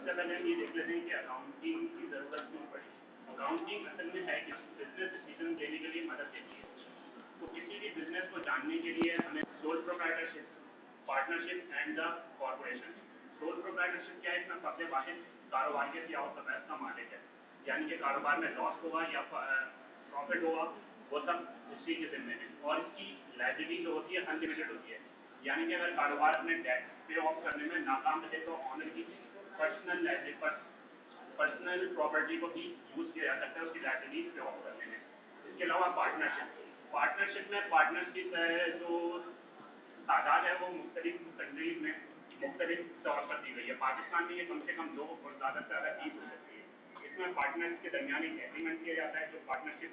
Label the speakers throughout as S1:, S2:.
S1: सबसे पहले हम ये देख लेते हैं कि अकाउंटिंग की ज़रूरत क्यों पड़ी। अकाउंटिंग असल में है क्या? बिजनेस डिसीजन लेने के लिए मदद देती है। तो किसी भी बिजनेस को जानने के लिए हमें sole proprietorship, partnership and the corporation. Sole proprietorship क्या है? इसमें सबसे वाहिद कारोबारियत या ऑथराइज का मालिक है, यानी कि कारोबार में लॉस होगा या प्रॉफिट होगा वो सब उसी के जिम्मे है। और इसकी लाइबिलिटी जो होती है अनलिमिटेड होती है, यानी कि अगर कारोबार अपने डेट पे ऑफ करने में नाकाम रहे तो ऑनर की पर्सनल प्रॉपर्टी को भी यूज किया जा सकता है उसकी लाइबिलिटी पे ऑफ करने में। इसके अलावा पार्टनरशिप में पार्टनर्स की जो तादाद है वो मुख्तलिफ कंट्रीज में मुख्तलिफ तौर पर दी गई है। पाकिस्तान में ये कम से कम 2 और ज़्यादा से ज़्यादा 20 हो सकती है। इसमें पार्टनर्स के दरमियान एक एग्रीमेंट किया जाता है जो पार्टनरशिप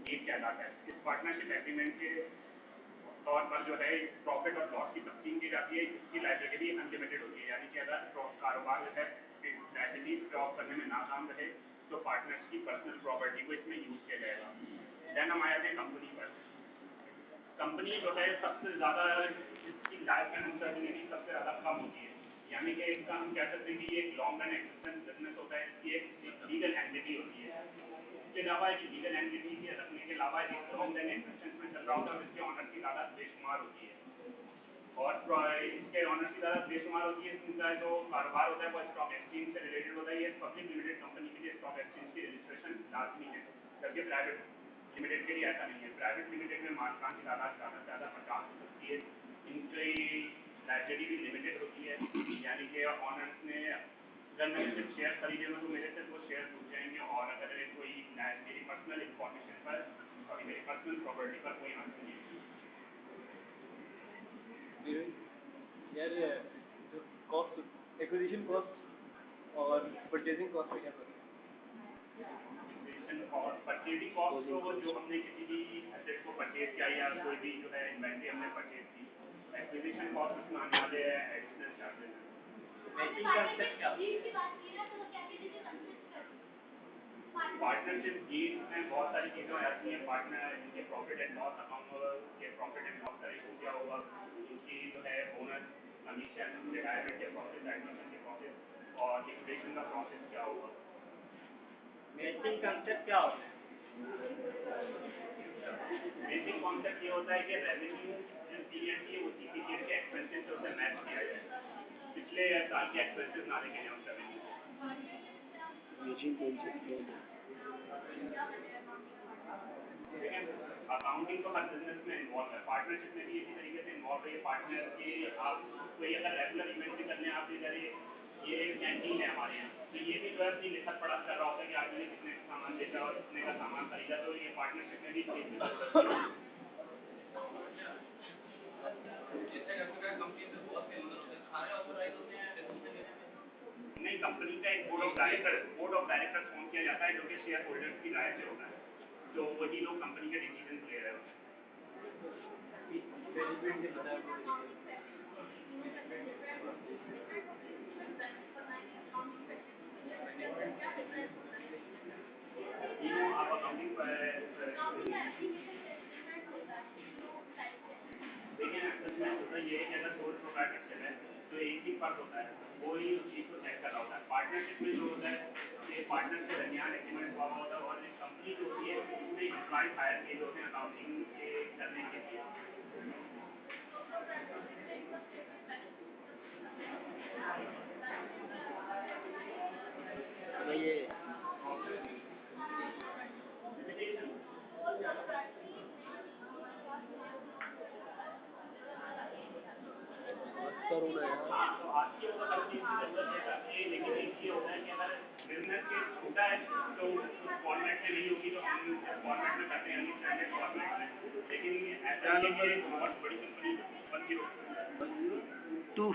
S1: डीड कहलाता है। इस पार्टनरशिप एग्रीमेंट के तौर पर जो है प्रॉफिट और लॉस की तकसीम की जाती है। इसकी लाइबिलिटी अनलिमिटेड होती है, यानी कि अगर कारोबार जो है लाइबिलिटी पे ऑफ करने में नाकाम रहे तो पार्टनर्स की पर्सनल प्रॉपर्टी को इसमें यूज किया जाएगा। देन हम आए थे कंपनी पर। कंपनी जो है सबसे ज़्यादा इसकी लाइफ एंड अनसर्टेनिटी सबसे ज़्यादा कम होती है, यानी कि इसका हम कह सकते हैं कि ये एक लॉन्ग रन एक्सिस्टेंस बिजनेस होता है। इसकी एक लीगल एंटिटी होती है। इसके अलावा एक लीगल एंटिटी के रखने के अलावा एक लॉन्ग रन एक्सिस्टेंस में चल रहा होता है और इसके ऑनर की तादाद बेशुमार होती है। और इसके ऑनर की तादाद बेशुमार होती है। इनका जो कारोबार होता है वो स्टॉक एक्सचेंज से रिलेटेड होता है। ये पब्लिक लिमिटेड कंपनी के लिए स्टॉक एक्सचेंज की रजिस्ट्रेशन लाजमी है, जबकि प्राइवेट लिमिटेड के लिए ऐसा नहीं है। प्राइवेट लिमिटेड में मालिकान की तादाद ज़्यादा से ज़्यादा 50 हो सकती है। इनकी लाइब्रेरी भी लिमिटेड होती है, यानी कि ऑनर्स ने अगर मैंने सिर्फ शेयर खरीदे हो तो मेरे से वो शेयर टूट जाएंगे और अगर कोई मेरी पर्सनल इंफॉर्मेशन पर और मेरी पर्सनल प्रॉपर्टी पर कोई आंसर नहीं
S2: यार जो कॉस्ट एक्विजिशन कॉस्ट और परचेजिंग कॉस्ट में क्या फर्क
S1: है? और परचेजिंग कॉस्ट तो जो हमने किसी भी एसेट को परचेज किया या कोई भी जो है इन्वेंट्री हमने परचेज की। एक्विजिशन कॉस्ट उसमें आने वाले एडिशनल चार्जेस। पार्टनरशिप डीड में बहुत सारी चीज़ें आती हैं। पार्टनर इनके प्रॉफिट एंड लॉस अकाउंट के प्रॉफिट एंड लॉस का इशू क्या होगा, इनकी जो है बोनस, कमीशन, रिटायरमेंट के प्रोसेस, एडमिशन के प्रोसेस और लिक्विडेशन का प्रोसेस क्या होगा।
S3: बेसिक कंसेप्ट क्या होता है?
S1: बेसिक कॉन्सेप्ट ये होता है कि रेवेन्यू जिस पीरियड की उसी पीरियड के एक्सपेंसेस से उसे मैच किया जाए। पिछले साल के एक्सपेंसेस ना लेके जाए उस रेवेन्यू को। लेकिन अकाउंटिंग तो हर बिजनेस में इन्वॉल्व है। पार्टनरशिप में भी इसी तरीके से इन्वॉल्व है। पार्टनर के आप कोई अगर रेगुलर इवेंट भी करने आप इधर ये कैंटीन है हमारे यहाँ, तो ये भी जो है अपनी लिखत पढ़त कर रहा होता है कि आज मैंने कितने का सामान बेचा और कितने का सामान खरीदा। तो ये पार्टनरशिप में भी चीज की जरूरत है। नहीं, कंपनी का एक बोर्ड ऑफ डायरेक्टर्स फॉर्म किया जाता है जो कि शेयर होल्डर्स की राय से होता है। तो वही लोग कंपनी के डिसीजन ले रहे होते हैं। आप अकाउंटिंग देखिए असल में होता ये है कि अगर सोल प्रोप्राइटरशिप है तो एक ही फर्क होता है, वो ही उस चीज़ को चेक कर रहा होता है। पार्टनरशिप में जो होता है ये पार्टनर के दरमियान एग्रीमेंट हुआ होता है और एक कंपनी जो होती है उसमें एम्प्लॉय हायर किए होते हैं अकाउंटिंग के करने के लिए।
S2: ये
S1: हाँ, तो आपकी वो हर चीज़ की जरूरत है, लेकिन एक ये होता है कि अगर बिजनेस के छोटा है तो उस फॉर्मेट में नहीं होगी जो हम जिस फॉर्मेट में करते हैं स्टैंडर्ड फॉर्मेट में। लेकिन ऐसा नहीं है कि बहुत बड़ी कंपनी 102